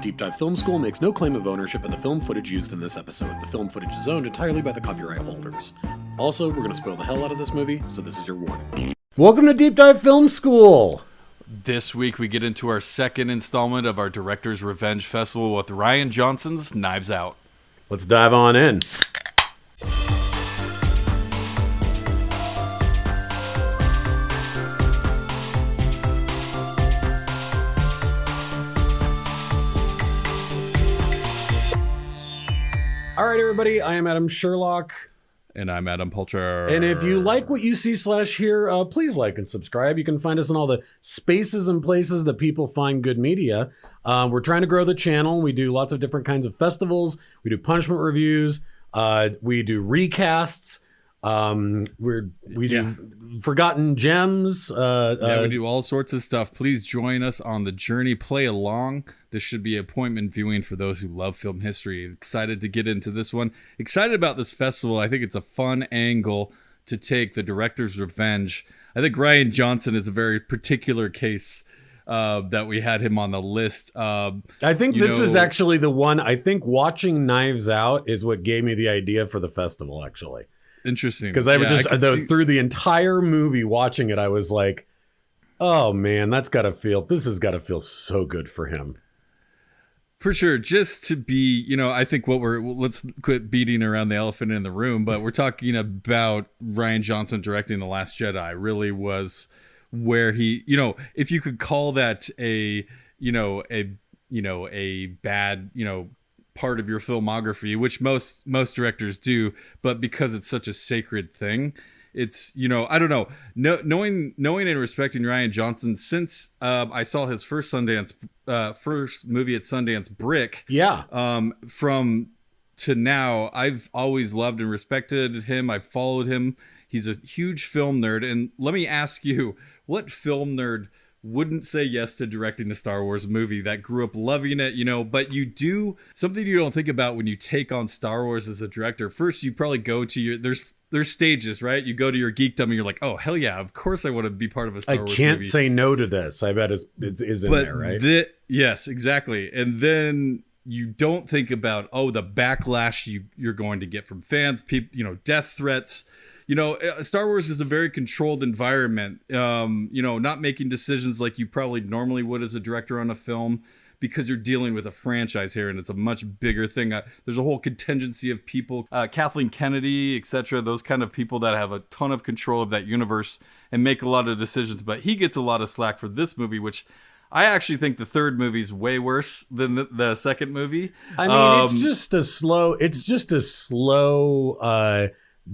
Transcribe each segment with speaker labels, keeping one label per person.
Speaker 1: Deep Dive Film School makes no claim of ownership of the film footage used in this episode. The film footage is owned entirely by the copyright holders. Also, we're going to spoil the hell out of this movie, so this is your warning. Welcome to Deep Dive Film School!
Speaker 2: This week we get into our second installment of our Director's Revenge Festival with Rian Johnson's Knives Out.
Speaker 1: Let's dive on in. All right, everybody, I am Adam Sherlock.
Speaker 2: And I'm Adam Pulcher.
Speaker 1: And if you like what you see/hear, please like and subscribe. You can find us in all the spaces and places that people find good media. We're trying to grow the channel. We do lots of different kinds of festivals. We do punishment reviews. We do recasts. We do Forgotten Gems.
Speaker 2: We do all sorts of stuff. Please join us on the journey. Play along. This should be appointment viewing for those who love film history. Excited to get into this one. Excited about this festival. I think it's a fun angle to take the Director's Revenge. I think Rian Johnson is a very particular case that we had him on the list.
Speaker 1: I think this is actually the one. I think watching Knives Out is what gave me the idea for the festival, actually.
Speaker 2: Interesting.
Speaker 1: Because I would through the entire movie watching it, I was like, oh man, this has got to feel so good for him.
Speaker 2: For sure. Just to be, I think let's quit beating around the elephant in the room, but we're talking about Rian Johnson directing The Last Jedi really was where he, if you could call that a bad, part of your filmography, which most directors do, but because it's such a sacred thing, it's I don't know. Knowing and respecting Rian Johnson since I saw his first movie at Sundance, Brick.
Speaker 1: Yeah.
Speaker 2: From to now, I've always loved and respected him. I've followed him. He's a huge film nerd. And let me ask you, what film nerd wouldn't say yes to directing a Star Wars movie that grew up loving it, but you do something you don't think about when you take on Star Wars as a director. First, you probably go to there's stages, right? You go to your geekdom and you're like, oh, hell yeah, of course I want to be part of a Star Wars movie. I can't
Speaker 1: say no to this. I bet it's in there, right?
Speaker 2: Yes, exactly. And then you don't think about, the backlash you're going to get from fans, people, death threats. Star Wars is a very controlled environment, not making decisions like you probably normally would as a director on a film because you're dealing with a franchise here and it's a much bigger thing. There's a whole contingency of people, Kathleen Kennedy, etc., those kind of people that have a ton of control of that universe and make a lot of decisions. But he gets a lot of slack for this movie, which I actually think the third movie is way worse than the second movie.
Speaker 1: I mean, it's just a slow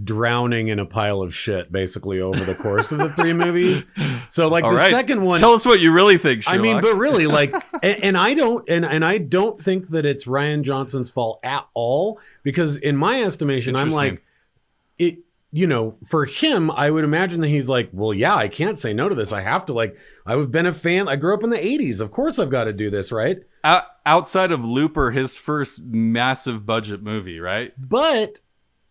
Speaker 1: drowning in a pile of shit basically over the course of the three movies. So second one,
Speaker 2: tell us what you really think, Sherlock.
Speaker 1: I mean, but really and I don't think that it's Rian Johnson's fault at all, because in my estimation, I'm like, it, for him, I would imagine that he's like, well, yeah, I can't say no to this. I have to, I've been a fan. I grew up in the 80s. Of course I've got to do this, right?
Speaker 2: Outside of Looper, his first massive budget movie, right?
Speaker 1: But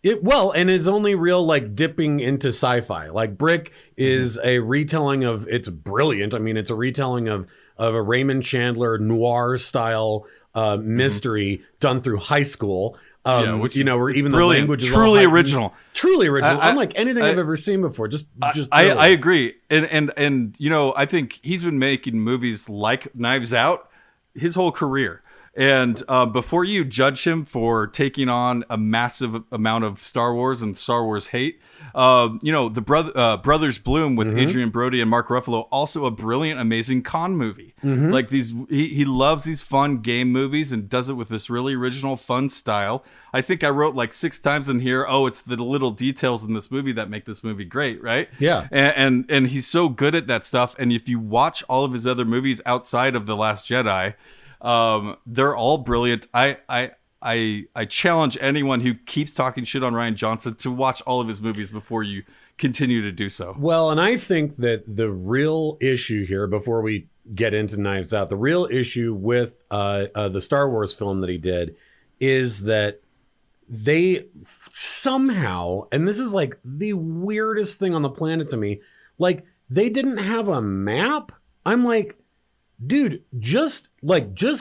Speaker 1: and is only real dipping into sci-fi. Brick is a retelling of, it's brilliant. I mean, it's a retelling of a Raymond Chandler noir style mystery done through high school. Which where even the language is
Speaker 2: truly original,
Speaker 1: unlike anything I've ever seen before.
Speaker 2: I agree, and I think he's been making movies like Knives Out his whole career. And before you judge him for taking on a massive amount of Star Wars and Star Wars hate, the Brothers Bloom with Adrian Brody and Mark Ruffalo, also a brilliant, amazing con movie. He loves these fun game movies and does it with this really original, fun style. I think I wrote 6 times in here, it's the little details in this movie that make this movie great, right?
Speaker 1: Yeah.
Speaker 2: And he's so good at that stuff. And if you watch all of his other movies outside of The Last Jedi, they're all brilliant. I challenge anyone who keeps talking shit on Rian Johnson to watch all of his movies before you continue to do so.
Speaker 1: Well, and I think that the real issue here, before we get into Knives Out, the real issue with the Star Wars film that he did is that they somehow, and this is the weirdest thing on the planet to me, they didn't have a map. I'm like, dude, just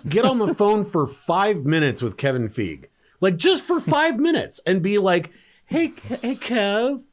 Speaker 1: get on the phone for 5 minutes with Kevin Feige. Like, just for 5 minutes and be like, hey, Kev,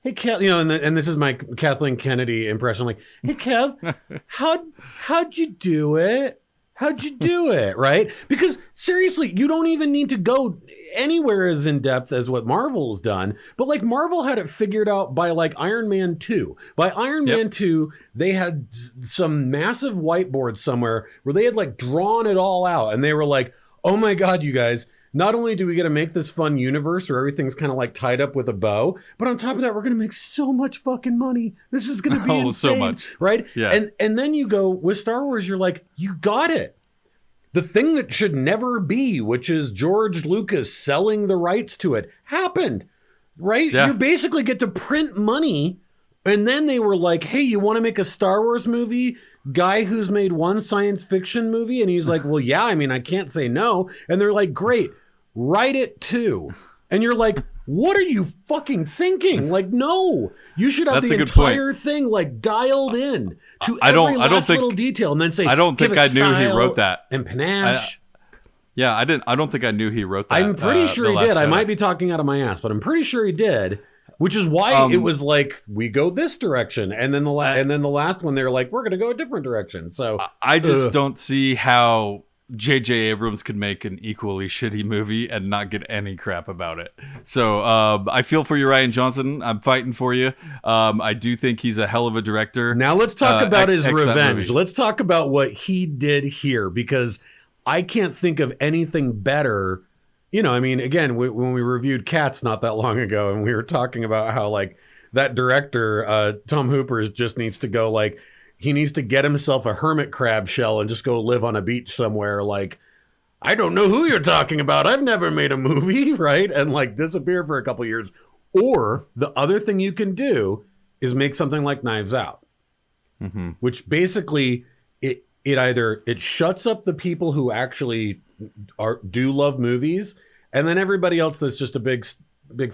Speaker 1: and this is my Kathleen Kennedy impression. Like, hey, Kev, how'd you do it? How'd you do it? Right? Because seriously, you don't even need to go anywhere as in depth as what Marvel's done. But like, Marvel had it figured out by like Iron Man 2. By Iron Man 2, they had some massive whiteboard somewhere where they had like drawn it all out. And they were like, oh my God, you guys, not only do we get to make this fun universe where everything's kind of like tied up with a bow, but on top of that, we're going to make so much fucking money. This is going to be insane,
Speaker 2: so much.
Speaker 1: Right?
Speaker 2: Yeah.
Speaker 1: And then you go with Star Wars, you're like, you got it. The thing that should never be, which is George Lucas selling the rights to it, happened, right?
Speaker 2: Yeah.
Speaker 1: You basically get to print money. And then they were like, hey, you want to make a Star Wars movie? Guy who's made one science fiction movie? And he's like, well, yeah, I mean, I can't say no. And they're like, great, write it too. And you're like, what are you fucking thinking? Like, no, you should have the entire thing like dialed in to every last little detail, and then say,
Speaker 2: I don't think I knew he wrote that.
Speaker 1: And panache.
Speaker 2: I don't think I knew he wrote that.
Speaker 1: I'm pretty sure he did. I might be talking out of my ass, but I'm pretty sure he did. Which is why it was like, we go this direction, and then the last one they're like, we're going to go a different direction. So
Speaker 2: I just don't see how J.J. Abrams could make an equally shitty movie and not get any crap about it. So I feel for you, Rian Johnson. I'm fighting for you. I do think he's a hell of a director.
Speaker 1: Now let's talk about his revenge. Let's talk about what he did here, because I can't think of anything better. You know, I mean, again, when we reviewed Cats not that long ago, and we were talking about how like that director, Tom Hooper, just needs to go like, he needs to get himself a hermit crab shell and just go live on a beach somewhere. Like, I don't know who you're talking about. I've never made a movie, right? And like disappear for a couple years. Or the other thing you can do is make something like Knives Out, which basically it either shuts up the people who actually do love movies, and then everybody else that's just a big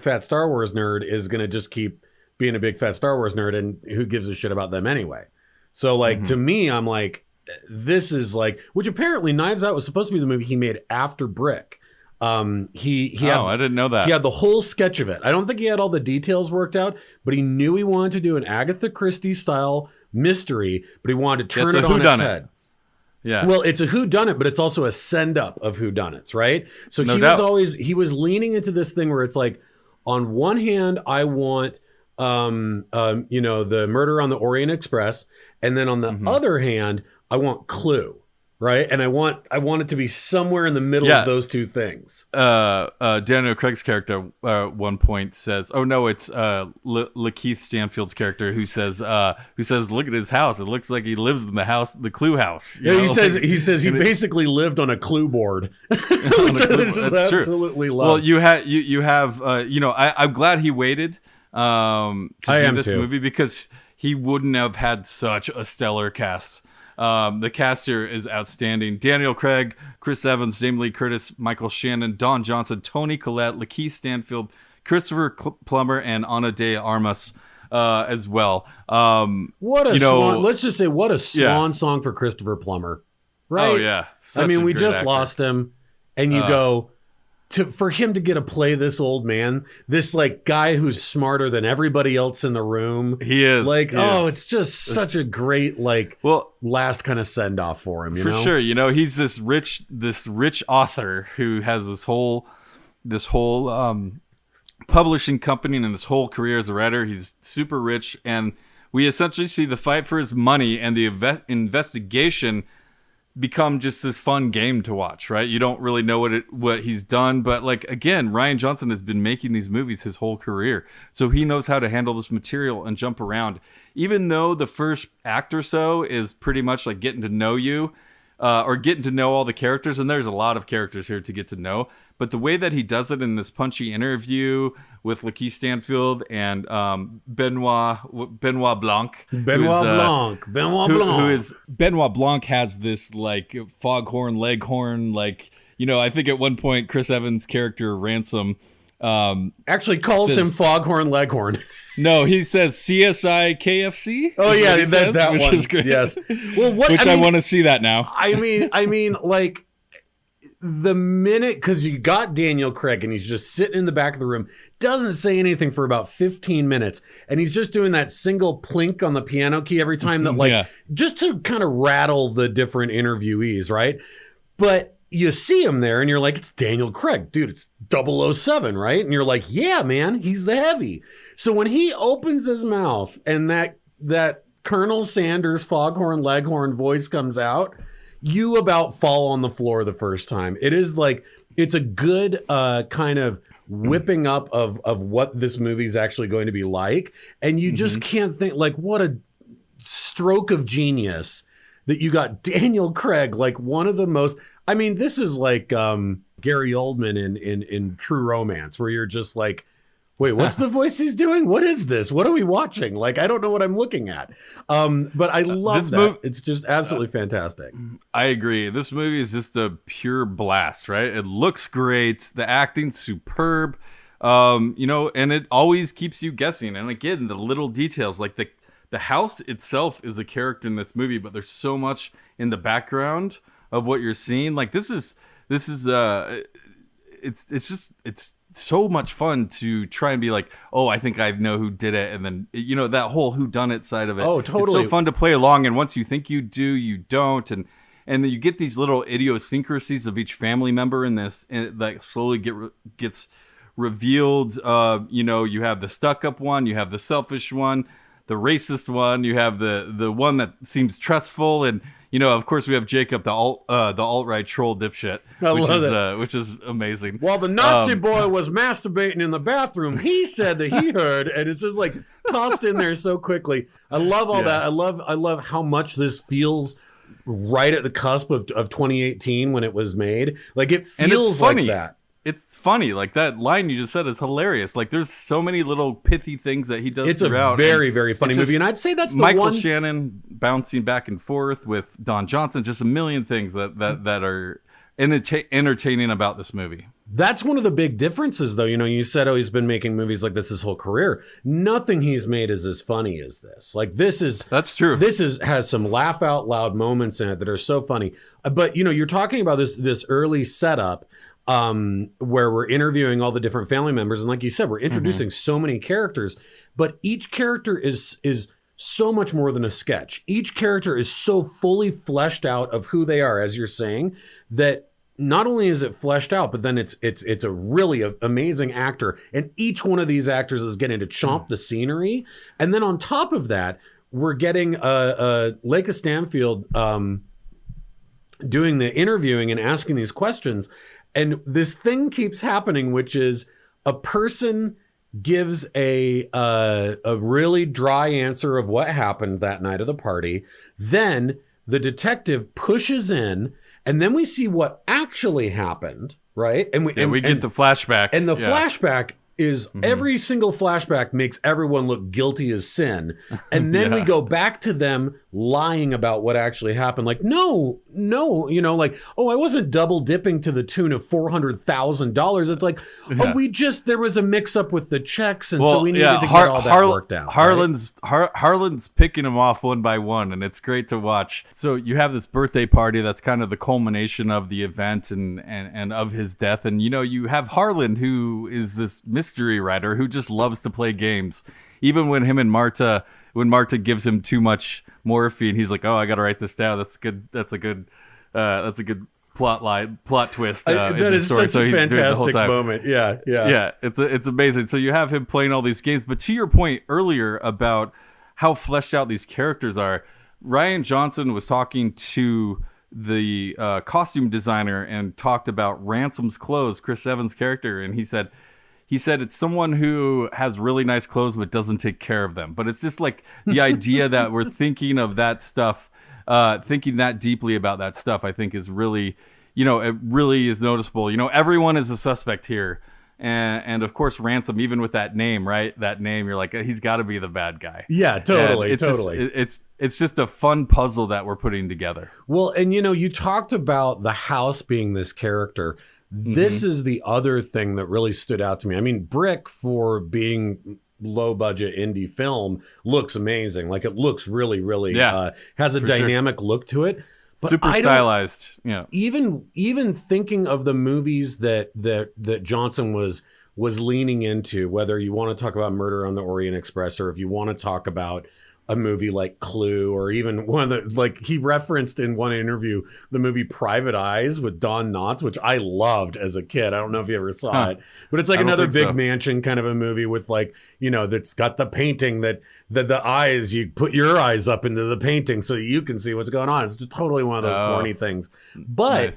Speaker 1: fat Star Wars nerd is going to just keep being a big fat Star Wars nerd, and who gives a shit about them anyway? So, like, to me, I'm like, this is like, which apparently Knives Out was supposed to be the movie he made after Brick. I didn't know that. He had the whole sketch of it. I don't think he had all the details worked out, but he knew he wanted to do an Agatha Christie style mystery, but he wanted to turn it on its head. Yeah. Well, it's a whodunit, but it's also a send up of whodunits, right? So he was leaning into this thing where it's like, on one hand, I want the Murder on the Orient Express, and then on the other hand, I want Clue, right? And I want it to be somewhere in the middle of those two things.
Speaker 2: Daniel Craig's character at one point says, "Oh no, it's Lakeith Stanfield's character who says, look at his house. It looks like he lives in the house, the Clue house."
Speaker 1: Yeah, he says he basically lived on a Clue board, which I just absolutely love.
Speaker 2: Well, you have I'm glad he waited to do this movie, because he wouldn't have had such a stellar cast. The cast here is outstanding. Daniel Craig, Chris Evans, Jamie Lee Curtis, Michael Shannon, Don Johnson, Toni Collette, Lakeith Stanfield, Christopher Plummer, and Ana de Armas as well.
Speaker 1: What a swan! Let's just say, what a swan song for Christopher Plummer, right?
Speaker 2: Oh yeah,
Speaker 1: I mean, we just lost him, and you go for him to get to play this old man, this like guy who's smarter than everybody else in the room.
Speaker 2: He is
Speaker 1: like, it's just such a great last kind of send off for him.
Speaker 2: For sure, he's this rich author who has this whole publishing company and this whole career as a writer. He's super rich, and we essentially see the fight for his money and the investigation become just this fun game to watch, right? You don't really know what he's done, but like, again, Rian Johnson has been making these movies his whole career, so he knows how to handle this material and jump around. Even though the first act or so is pretty much like getting to know you, or getting to know all the characters, and there's a lot of characters here to get to know, but the way that he does it in this punchy interview with Lakeith Stanfield and Benoit Blanc. Benoit Blanc has this like foghorn leghorn, like, I think at one point Chris Evans' character Ransom
Speaker 1: Actually calls him Foghorn Leghorn.
Speaker 2: No, he says CSI KFC.
Speaker 1: Oh yeah, that
Speaker 2: which
Speaker 1: one.
Speaker 2: is great.
Speaker 1: Yes. Well,
Speaker 2: I want to see that now.
Speaker 1: I mean, like the minute, because you got Daniel Craig and he's just sitting in the back of the room, doesn't say anything for about 15 minutes, and he's just doing that single plink on the piano key every time that, like, just to kind of rattle the different interviewees, right? But you see him there and you're like, it's Daniel Craig, dude, it's 007, right? And you're like, yeah, man, he's the heavy. So when he opens his mouth and that Colonel Sanders Foghorn Leghorn voice comes out, you about fall on the floor the first time. It is like, it's a good kind of whipping up of what this movie is actually going to be like. And you just can't think, like, what a stroke of genius that you got Daniel Craig, like one of the most, I mean, this is like Gary Oldman in True Romance, where you're just like, wait, what's the voice he's doing? What is this? What are we watching? Like, I don't know what I'm looking at. But I love that. It's just absolutely fantastic.
Speaker 2: I agree. This movie is just a pure blast, right? It looks great. The acting's superb. And it always keeps you guessing. And again, the little details, like the house itself is a character in this movie, but there's so much in the background of what you're seeing. Like it's so much fun to try and be like, oh, I think I know who did it. And then, that whole whodunit side of it.
Speaker 1: Oh, totally.
Speaker 2: It's so fun to play along. And once you think you do, you don't. And then you get these little idiosyncrasies of each family member in this, and that slowly gets revealed. You have the stuck-up one, you have the selfish one, the racist one, you have the one that seems trustful, and of course we have Jacob, the alt-right troll dipshit, which is amazing.
Speaker 1: While the Nazi boy was masturbating in the bathroom, he said that he heard, and it's just like tossed in there so quickly. I love all that. I love how much this feels right at the cusp of 2018 when it was made. Like, it feels like that.
Speaker 2: It's funny. Like, that line you just said is hilarious. Like, there's so many little pithy things that he does throughout.
Speaker 1: It's a very, very funny movie. And I'd say that's the
Speaker 2: Michael Shannon bouncing back and forth with Don Johnson. Just a million things that are entertaining about this movie.
Speaker 1: That's one of the big differences, though. You said, he's been making movies like this his whole career. Nothing he's made is as funny as this. Like, that's true. This has some laugh out loud moments in it that are so funny. But, you're talking about this early setup, where we're interviewing all the different family members, and like you said, we're introducing so many characters, but each character is so much more than a sketch. Each character is so fully fleshed out of who they are, as you're saying, that not only is it fleshed out, but then it's a really amazing actor, and each one of these actors is getting to chomp the scenery. And then on top of that, we're getting Lake Stanfield doing the interviewing and asking these questions. And this thing keeps happening, which is a person gives a really dry answer of what happened that night of the party. Then the detective pushes in, and then we see what actually happened, right? And we get
Speaker 2: the flashback.
Speaker 1: And the flashback is every single flashback makes everyone look guilty as sin. And then we go back to them lying about what actually happened. Like, no, like, oh, I wasn't double dipping to the tune of $400,000. It's like, there was a mix up with the checks. And so we needed to get all that worked out.
Speaker 2: Harlan's picking them off one by one, and it's great to watch. So you have this birthday party that's kind of the culmination of the event and of his death. And, you have Harlan, who is this mystery writer who just loves to play games. Even when Marta gives him too much morphine, he's like, "Oh, I got to write this down. That's good. That's a good plot twist."
Speaker 1: That is such a fantastic moment. Yeah.
Speaker 2: It's amazing. So you have him playing all these games. But to your point earlier about how fleshed out these characters are, Rian Johnson was talking to the costume designer and talked about Ransom's clothes, Chris Evans' character, and he said it's someone who has really nice clothes but doesn't take care of them. But it's just like the idea that we're thinking of that stuff, thinking that deeply about that stuff, I think is really, it really is noticeable. Everyone is a suspect here. And of course, Ransom, even with that name, right? That name, you're like, he's got to be the bad guy.
Speaker 1: Yeah, totally.
Speaker 2: It's just a fun puzzle that we're putting together.
Speaker 1: Well, and you talked about the house being this character. This is the other thing that really stood out to me. I mean, Brick, for being low budget indie film, looks amazing. Like, it looks really, really has a dynamic look to it. But
Speaker 2: super stylized. Yeah.
Speaker 1: Even thinking of the movies that Johnson was leaning into, whether you want to talk about Murder on the Orient Express, or if you want to talk about a movie like Clue, or even one of the, like, he referenced in one interview the movie Private Eyes with Don Knotts, which I loved as a kid. I don't know if you ever saw it, but it's like another big mansion kind of a movie with, like, you know, that's got the painting that the eyes, you put your eyes up into the painting so that you can see what's going on. It's just totally one of those corny things. But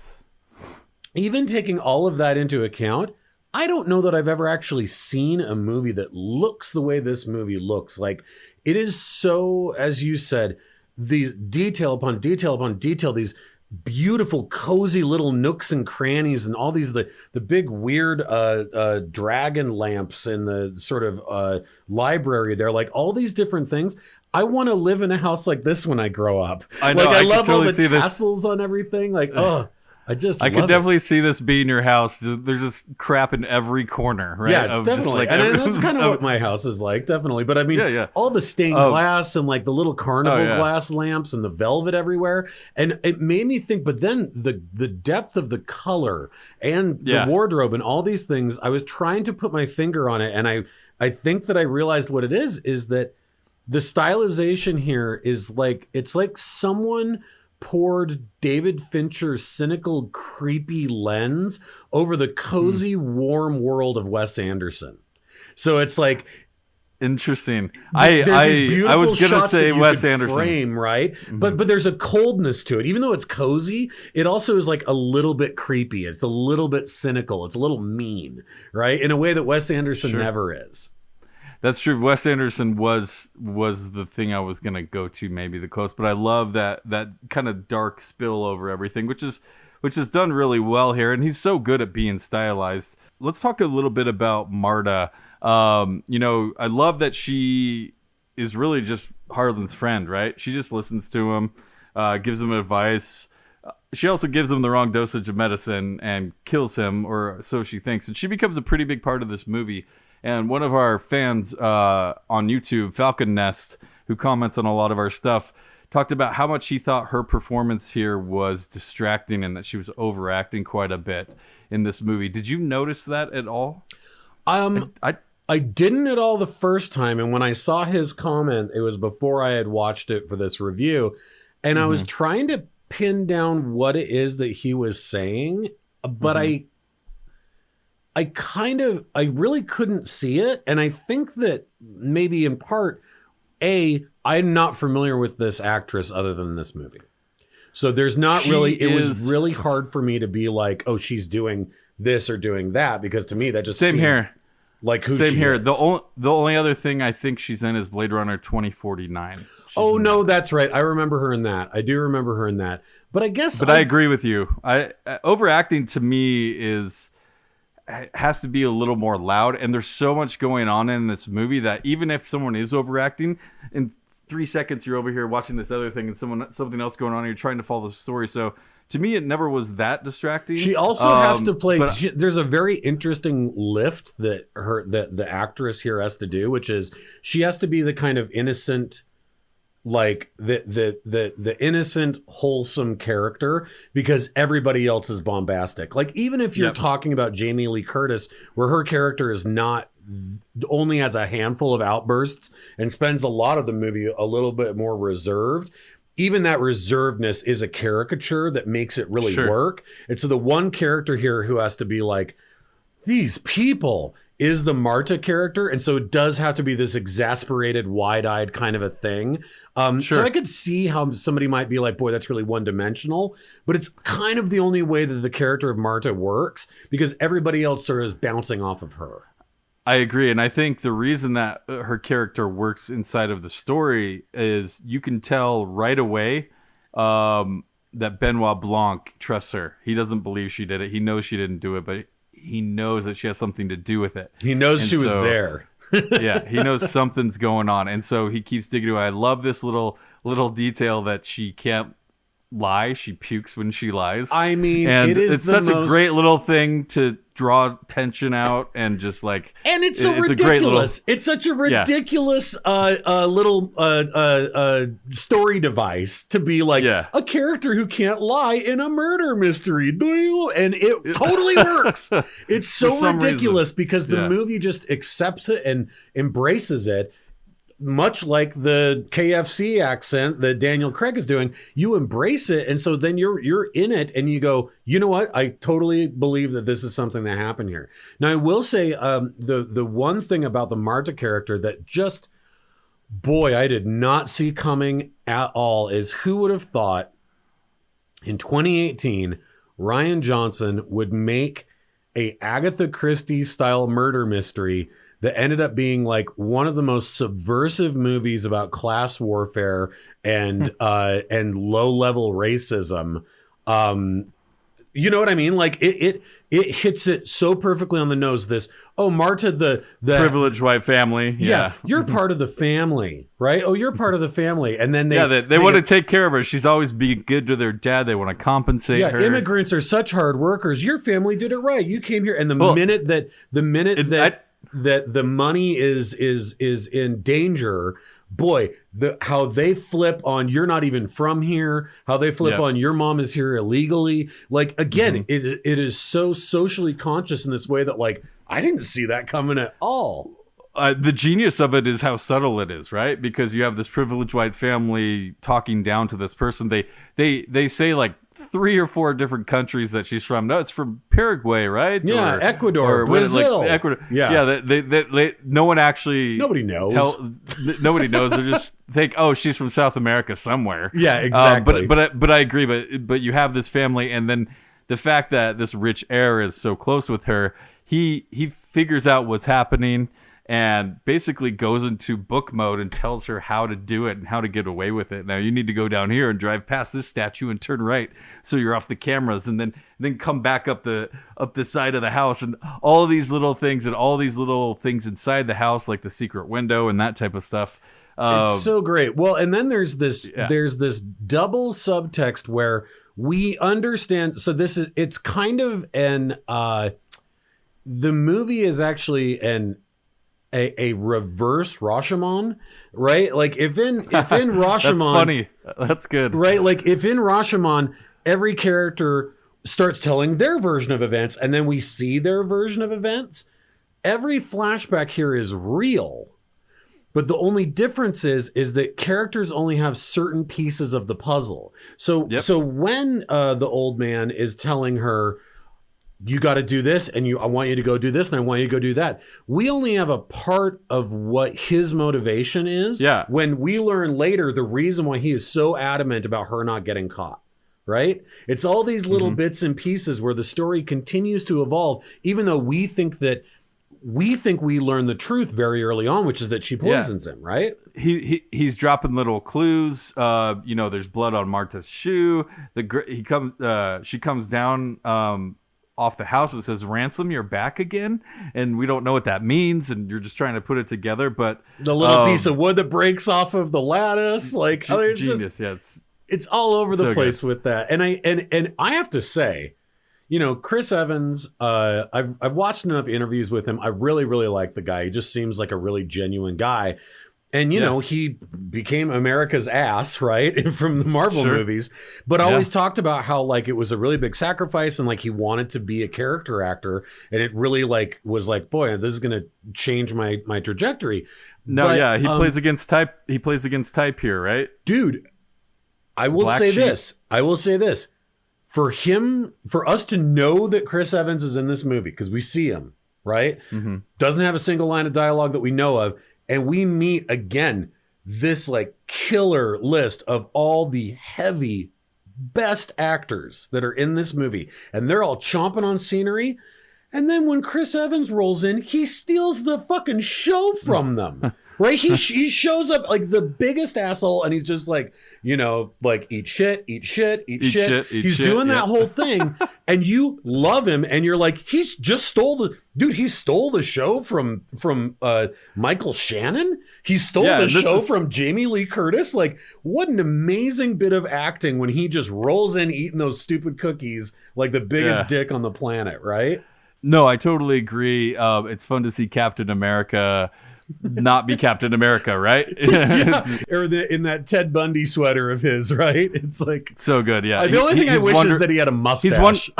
Speaker 1: even taking all of that into account, I don't know that I've ever actually seen a movie that looks the way this movie looks. Like, it is so, as you said, these detail upon detail upon detail, these beautiful, cozy little nooks and crannies, and all these, the big weird dragon lamps in the sort of library there, like all these different things. I want to live in a house like this when I grow up.
Speaker 2: I know.
Speaker 1: Like, I love
Speaker 2: totally
Speaker 1: all the tassels on everything. Like, I could
Speaker 2: definitely see this be in your house. There's just crap in every corner, right?
Speaker 1: Yeah, definitely. And that's kind of what my house is like, definitely. But I mean, all the stained glass and, like, the little carnival glass lamps and the velvet everywhere. And it made me think, but then the depth of the color and the wardrobe and all these things, I was trying to put my finger on it. And I think that I realized what it is that the stylization here is like, it's like someone poured David Fincher's cynical, creepy lens over the cozy, warm world of Wes Anderson. So it's like,
Speaker 2: interesting. I was gonna say Wes Anderson
Speaker 1: frame, right? But there's a coldness to it. Even though it's cozy, it also is like a little bit creepy. It's a little bit cynical. It's a little mean, right? In a way that Wes Anderson never is.
Speaker 2: That's true. Wes Anderson was the thing I was gonna go to, maybe the close, but I love that kind of dark spill over everything, which is done really well here, and he's so good at being stylized. Let's talk a little bit about Marta. You know, I love that she is really just Harlan's friend, right? She just listens to him, gives him advice. She also gives him the wrong dosage of medicine and kills him, or so she thinks, and she becomes a pretty big part of this movie. And one of our fans on YouTube, Falcon Nest, who comments on a lot of our stuff, talked about how much he thought her performance here was distracting and that she was overacting quite a bit in this movie. Did you notice that at all?
Speaker 1: I didn't at all the first time. And when I saw his comment, it was before I had watched it for this review. And I was trying to pin down what it is that he was saying, but I really couldn't see it. And I think that maybe in part, I'm not familiar with this actress other than this movie. So there's not it was really hard for me to be like, oh, she's doing this or doing that, because to me that just
Speaker 2: same here.
Speaker 1: Like who
Speaker 2: same
Speaker 1: she
Speaker 2: here.
Speaker 1: is.
Speaker 2: The only other thing I think she's in is Blade Runner 2049.
Speaker 1: That's right. I remember her in that. I do remember her in that. But I guess
Speaker 2: I agree with you. Overacting to me has to be a little more loud, and there's so much going on in this movie that even if someone is overacting, in 3 seconds you're over here watching this other thing and something else going on and you're trying to follow the story. So to me, it never was that distracting.
Speaker 1: She also has to play. There's a very interesting lift that the actress here has to do, which is she has to be the kind of innocent, like the innocent, wholesome character, because everybody else is bombastic. Like, even if you're talking about Jamie Lee Curtis, where her character is not, only has a handful of outbursts and spends a lot of the movie a little bit more reserved, even that reservedness is a caricature that makes it really work. And so the one character here who has to be like, these people, is the Marta character. And so it does have to be this exasperated, wide-eyed kind of a thing. So I could see how somebody might be like, boy, that's really one-dimensional. But it's kind of the only way that the character of Marta works, because everybody else sort of is bouncing off of her.
Speaker 2: I agree. And I think the reason that her character works inside of the story is you can tell right away that Benoit Blanc trusts her. He doesn't believe she did it. He knows she didn't do it, but he knows that she has something to do with it.
Speaker 1: He knows she was there.
Speaker 2: Yeah, he knows something's going on. And so he keeps digging away. I love this little detail that she can't lie. She pukes when she lies.
Speaker 1: I mean,
Speaker 2: and
Speaker 1: it is
Speaker 2: it's such a great little thing to draw tension out and just like.
Speaker 1: And it's so ridiculous. It's such a ridiculous little story device to be like a character who can't lie in a murder mystery. And it totally works. It's so ridiculous because the movie just accepts it and embraces it. Much like the KFC accent that Daniel Craig is doing, you embrace it, and so then you're in it, and you go, you know what? I totally believe that this is something that happened here. Now, I will say the one thing about the Marta character that just, boy, I did not see coming at all is who would have thought in 2018 Rian Johnson would make a Agatha Christie style murder mystery that ended up being like one of the most subversive movies about class warfare and low-level racism. You know what I mean? Like it hits it so perfectly on the nose. This, Marta, the
Speaker 2: privileged white family. Yeah.
Speaker 1: You're part of the family, right? Oh, you're part of the family. And then
Speaker 2: they want to take care of her. She's always being good to their dad. They want to compensate her.
Speaker 1: Immigrants are such hard workers. Your family did it right. You came here, and the minute that the money is in danger, boy, how they flip on you're not even from here, how they flip on your mom is here illegally. Like, again, it is so socially conscious in this way that, like, I didn't see that coming at all.
Speaker 2: The genius of it is how subtle it is, right? Because you have this privileged white family talking down to this person. They say like 3 or 4 different countries that she's from. No, it's from Paraguay, right?
Speaker 1: Yeah, Ecuador, Brazil.
Speaker 2: Ecuador. Yeah. They no one actually.
Speaker 1: Nobody knows.
Speaker 2: Nobody knows. They just think, oh, she's from South America somewhere.
Speaker 1: Yeah, exactly.
Speaker 2: But I agree. But you have this family, and then the fact that this rich heir is so close with her, he figures out what's happening. And basically goes into book mode and tells her how to do it and how to get away with it. Now you need to go down here and drive past this statue and turn right, so you're off the cameras, and then come back up the side of the house, and all these little things inside the house, like the secret window and that type of stuff.
Speaker 1: It's so great. Well, and then there's this double subtext where we understand. So it's kind of the movie is actually a reverse Rashomon, right? Like if in Rashomon,
Speaker 2: that's funny. That's good,
Speaker 1: right? Like if in Rashomon, every character starts telling their version of events, and then we see their version of events. Every flashback here is real, but the only difference is that characters only have certain pieces of the puzzle. So when the old man is telling her, you got to do this, and I want you to go do this, and I want you to go do that. We only have a part of what his motivation is.
Speaker 2: Yeah.
Speaker 1: When we learn later the reason why he is so adamant about her not getting caught, right? It's all these little bits and pieces where the story continues to evolve, even though we think we learn the truth very early on, which is that she poisons him, right?
Speaker 2: He's dropping little clues. There's blood on Marta's shoe. She comes down off the house and says, "Ransom, you're back again," and we don't know what that means, and you're just trying to put it together. But
Speaker 1: the little piece of wood that breaks off of the lattice, like
Speaker 2: genius,
Speaker 1: it's all over the place with that. And I have to say, Chris Evans, I've watched enough interviews with him. I really, really like the guy. He just seems like a really genuine guy. And, he became America's ass, right, from the Marvel movies, but always talked about how, like, it was a really big sacrifice and, like, he wanted to be a character actor. And it really, like, was like, boy, this is going to change my trajectory.
Speaker 2: He plays against type. He plays against type here, right?
Speaker 1: Dude, I will say this. For us to know that Chris Evans is in this movie, because we see him, right? Mm-hmm. Doesn't have a single line of dialogue that we know of. And we meet, again, this like killer list of all the heavy best actors that are in this movie. And they're all chomping on scenery. And then when Chris Evans rolls in, he steals the fucking show from them. right? He shows up like the biggest asshole, and he's just like, like eat shit. He's doing that whole thing, and you love him, and you're like, he stole the show from Michael Shannon. He stole the show from Jamie Lee Curtis. Like, what an amazing bit of acting when he just rolls in eating those stupid cookies like the biggest dick on the planet, right?
Speaker 2: No, I totally agree. It's fun to see Captain America not be Captain America, right?
Speaker 1: Or in that Ted Bundy sweater of his, right? It's like
Speaker 2: so good. Yeah.
Speaker 1: The only thing I wish is that he had a mustache.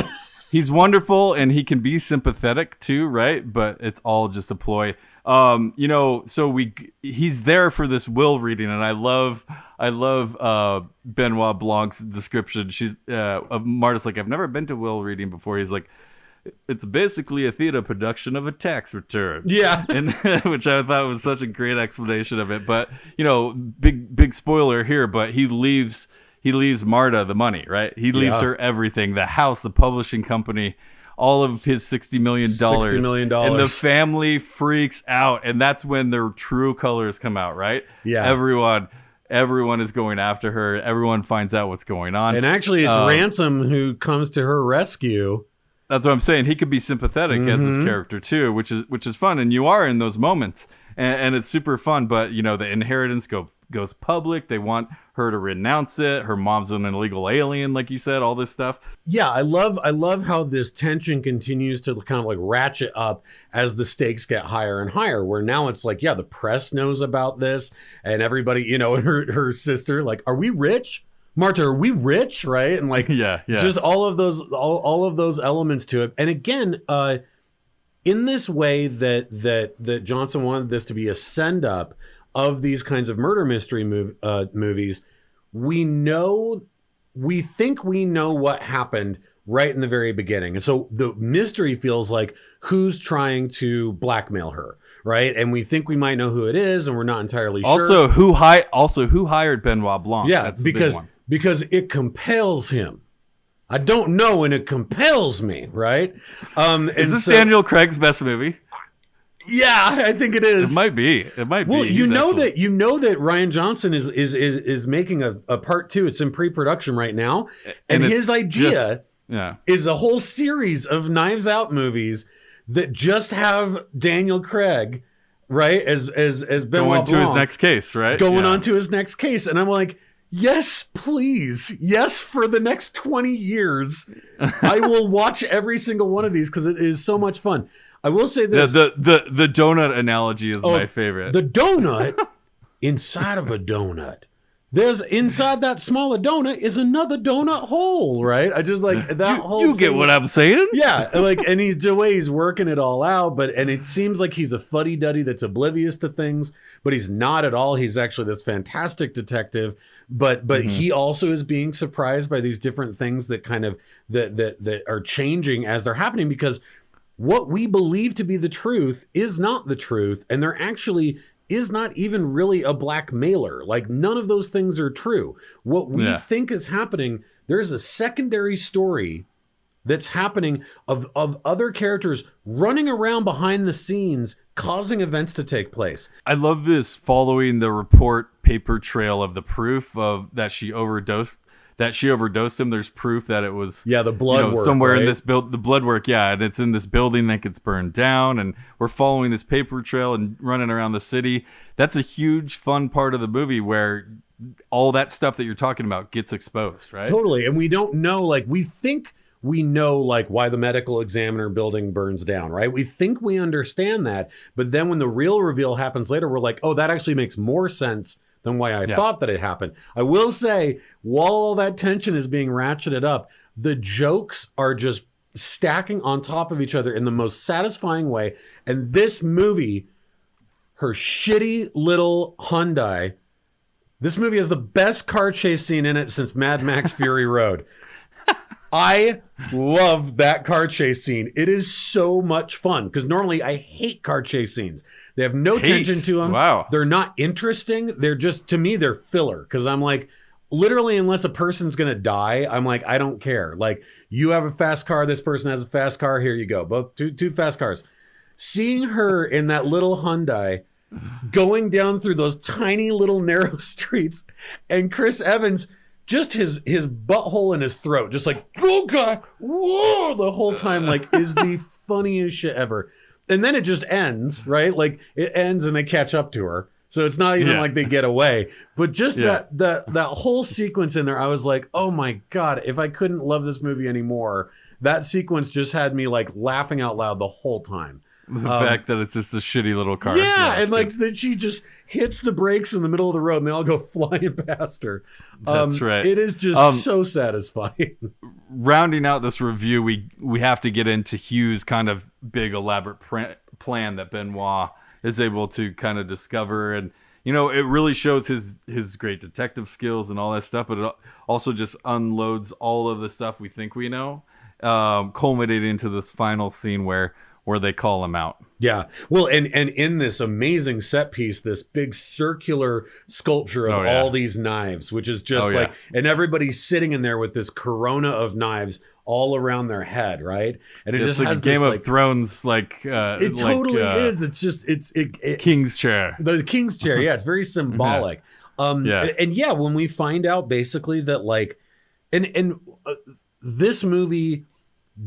Speaker 2: He's wonderful, and he can be sympathetic too, right? But it's all just a ploy. He's there for this will reading, and I love Benoit Blanc's description. Marta's like, I've never been to will reading before. He's like, it's basically a theater production of a tax return.
Speaker 1: Yeah.
Speaker 2: And which I thought was such a great explanation of it. But, big spoiler here, but he leaves Marta the money, right? He leaves her everything, the house, the publishing company, all of his $60 million.
Speaker 1: $60 million.
Speaker 2: And the family freaks out. And that's when their true colors come out, right?
Speaker 1: Yeah.
Speaker 2: Everyone is going after her. Everyone finds out what's going on.
Speaker 1: And actually, it's Ransom who comes to her rescue.
Speaker 2: That's what I'm saying. He could be sympathetic as this character too, which is fun, and you are in those moments, and it's super fun. But the inheritance goes public. They want her to renounce it. Her mom's an illegal alien, like you said. All this stuff.
Speaker 1: Yeah, I love how this tension continues to kind of like ratchet up as the stakes get higher and higher. Where now it's like, the press knows about this, and everybody, and her sister, like, are we rich? Marta, are we rich? Right? And like, just all of those elements to it. And again, in this way that Johnson wanted this to be a send up of these kinds of murder mystery movies, we think we know what happened right in the very beginning. And so the mystery feels like who's trying to blackmail her. Right, and we think we might know who it is, and we're not entirely sure.
Speaker 2: Who hired Benoit Blanc?
Speaker 1: Yeah, because it compels him. I don't know, and it compels me. Right?
Speaker 2: Is this Daniel Craig's best movie?
Speaker 1: Yeah, I think it is.
Speaker 2: It might be.
Speaker 1: Well, you know that Ryan Johnson is making a part 2. It's in pre-production right now, and his idea is a whole series of Knives Out movies that just have Daniel Craig, right, as Benoit
Speaker 2: going to
Speaker 1: Blanc,
Speaker 2: his next case, right?
Speaker 1: Going on to his next case. And I'm like, yes, please. Yes, for the next 20 years, I will watch every single one of these because it is so much fun. I will say this.
Speaker 2: The donut analogy is my favorite.
Speaker 1: The donut inside of a donut. There's inside that smaller donut is another donut hole, right? I just like that whole
Speaker 2: You get what I'm saying?
Speaker 1: Yeah, like, and the way he's working it all out, and it seems like he's a fuddy-duddy that's oblivious to things, but he's not at all. He's actually this fantastic detective, but he also is being surprised by these different things that kind of that are changing as they're happening, because what we believe to be the truth is not the truth, and there actually is not even really a blackmailer. Like, none of those things are true. What we think is happening, there's a secondary story that's happening of other characters running around behind the scenes, causing events to take place.
Speaker 2: I love this following the report paper trail of the proof of that she overdosed him. There's proof that it was
Speaker 1: the blood work
Speaker 2: somewhere,
Speaker 1: right?
Speaker 2: in this the blood work, and it's in this building that gets burned down, and we're following this paper trail and running around the city. That's a huge fun part of the movie where all that stuff that you're talking about gets exposed, right?
Speaker 1: Totally. And we don't know, like, we think we know, like, why the medical examiner building burns down, right? We think we understand that, but then when the real reveal happens later, we're like, oh, that actually makes more sense than why I thought that it happened. I will say, while all that tension is being ratcheted up, the jokes are just stacking on top of each other in the most satisfying way. And this movie, her shitty little Hyundai, this movie has the best car chase scene in it since Mad Max Fury Road. I love that car chase scene. It is so much fun because normally I hate car chase scenes. They have no tension to them.
Speaker 2: Wow.
Speaker 1: They're not interesting. They're just, to me, they're filler because I'm like, literally, unless a person's going to die, I'm like, I don't care. Like, you have a fast car. This person has a fast car. Here you go. Both two fast cars. Seeing her in that little Hyundai going down through those tiny little narrow streets, and Chris Evans, just his butthole in his throat, just like, oh God, whoa, the whole time, like, is the funniest shit ever. And then it just ends, right? Like, it ends and they catch up to her. So it's not even like they get away. But just that whole sequence in there, I was like, oh my God, if I couldn't love this movie anymore, that sequence just had me like laughing out loud the whole time.
Speaker 2: The fact that it's just a shitty little car.
Speaker 1: Yeah, and like that she just hits the brakes in the middle of the road and they all go flying past her.
Speaker 2: That's right.
Speaker 1: It is just so satisfying.
Speaker 2: Rounding out this review, we have to get into Hugh's kind of big elaborate plan that Benoit is able to kind of discover. And, you know, it really shows his great detective skills and all that stuff, but it also just unloads all of the stuff we think we know, culminating into this final scene where they call him out. Yeah.
Speaker 1: Well, and in this amazing set piece, this big circular sculpture of all these knives, which is just and everybody's sitting in there with this corona of knives all around their head, right? And it just
Speaker 2: like
Speaker 1: has
Speaker 2: Game
Speaker 1: this,
Speaker 2: of Thrones,
Speaker 1: it totally is. It's just it's
Speaker 2: King's chair.
Speaker 1: The King's chair. Yeah, it's very symbolic. And when we find out basically that like, and this movie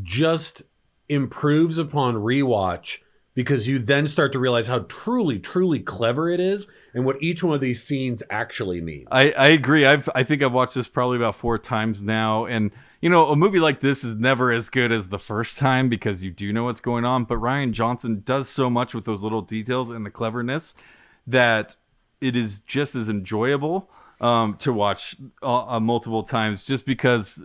Speaker 1: just improves upon rewatch because you then start to realize how truly clever it is and what each one of these scenes actually means.
Speaker 2: I agree. I think I've watched this probably about 4 times now, and you know, a movie like this is never as good as the first time because you do know what's going on, but Rian Johnson does so much with those little details and the cleverness that it is just as enjoyable to watch multiple times, just because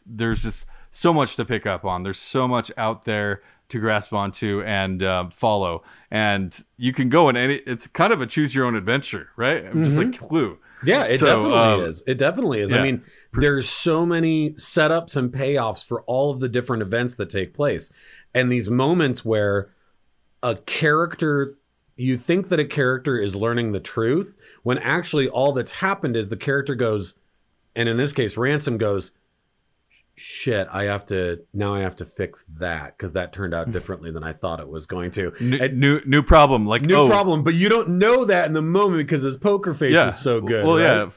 Speaker 2: there's just so much to pick up on. There's so much out there to grasp onto and follow, and you can go in it's kind of a choose your own adventure, right? Just like Clue.
Speaker 1: Yeah, it definitely is. It definitely is. Yeah. I mean, there's so many setups and payoffs for all of the different events that take place, and these moments where a character, you think that a character is learning the truth when actually all that's happened is the character goes, and in this case Ransom goes, shit, I have to fix that because that turned out differently than I thought it was going to.
Speaker 2: New problem, like
Speaker 1: new problem, but you don't know that in the moment because his poker face is so good.
Speaker 2: Well,
Speaker 1: right?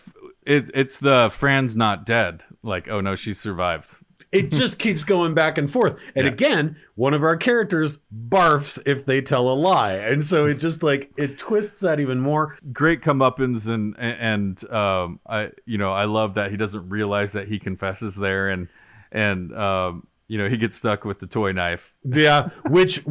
Speaker 2: It's the Fran's not dead. Like, oh no, she survived.
Speaker 1: It just keeps going back and forth. And again, one of our characters barfs if they tell a lie. And so it just like, it twists that even more.
Speaker 2: Great comeuppance and I love that he doesn't realize that he confesses there and he gets stuck with the toy knife.
Speaker 1: Yeah, which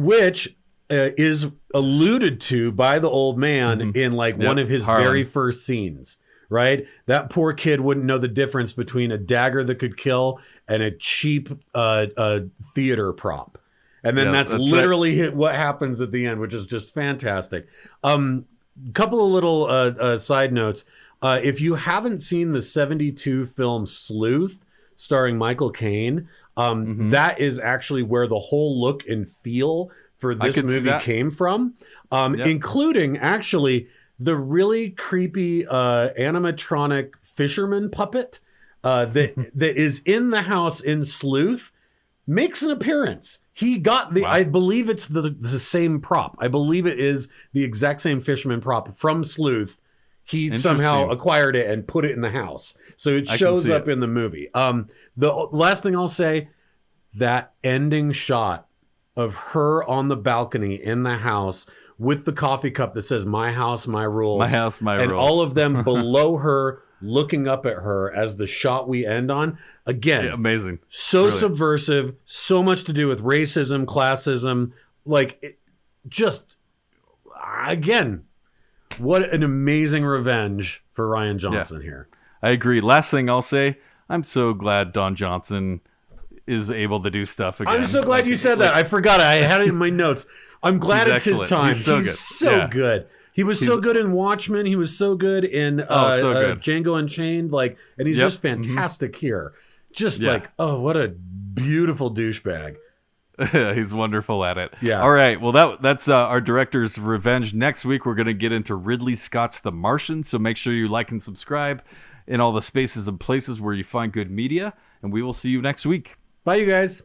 Speaker 1: is alluded to by the old man in like one of his very first scenes. Right? That poor kid wouldn't know the difference between a dagger that could kill and a cheap theater prop. And then that's literally what happens at the end, which is just fantastic. Couple of little side notes. If you haven't seen the 1972 film Sleuth, starring Michael Caine, that is actually where the whole look and feel for this movie came from, including actually the really creepy animatronic fisherman puppet that is in the house in Sleuth makes an appearance. He got I believe it's the same prop. I believe it is the exact same fisherman prop from Sleuth. He somehow acquired it and put it in the house. So it shows up in the movie. The last thing I'll say, that ending shot of her on the balcony in the house with the coffee cup that says "My house, my rules."
Speaker 2: My house, my rules.
Speaker 1: And all of them below her looking up at her as the shot we end on. Again,
Speaker 2: amazing.
Speaker 1: So subversive, so much to do with racism, classism. Like, again, what an amazing revenge for Rian Johnson here.
Speaker 2: I agree. Last thing I'll say, I'm so glad Don Johnson is able to do stuff again.
Speaker 1: I'm so glad you said that. I forgot it. I had it in my notes. I'm glad it's his time. He's so good. He was so good in Watchmen. He was so good in Django Unchained. Like, and he's just fantastic here. Just like, oh, what a beautiful douchebag.
Speaker 2: He's wonderful at it.
Speaker 1: Yeah.
Speaker 2: All right. Well, that's our director's revenge. Next week, we're going to get into Ridley Scott's The Martian. So make sure you like and subscribe in all the spaces and places where you find good media. And we will see you next week.
Speaker 1: Bye, you guys.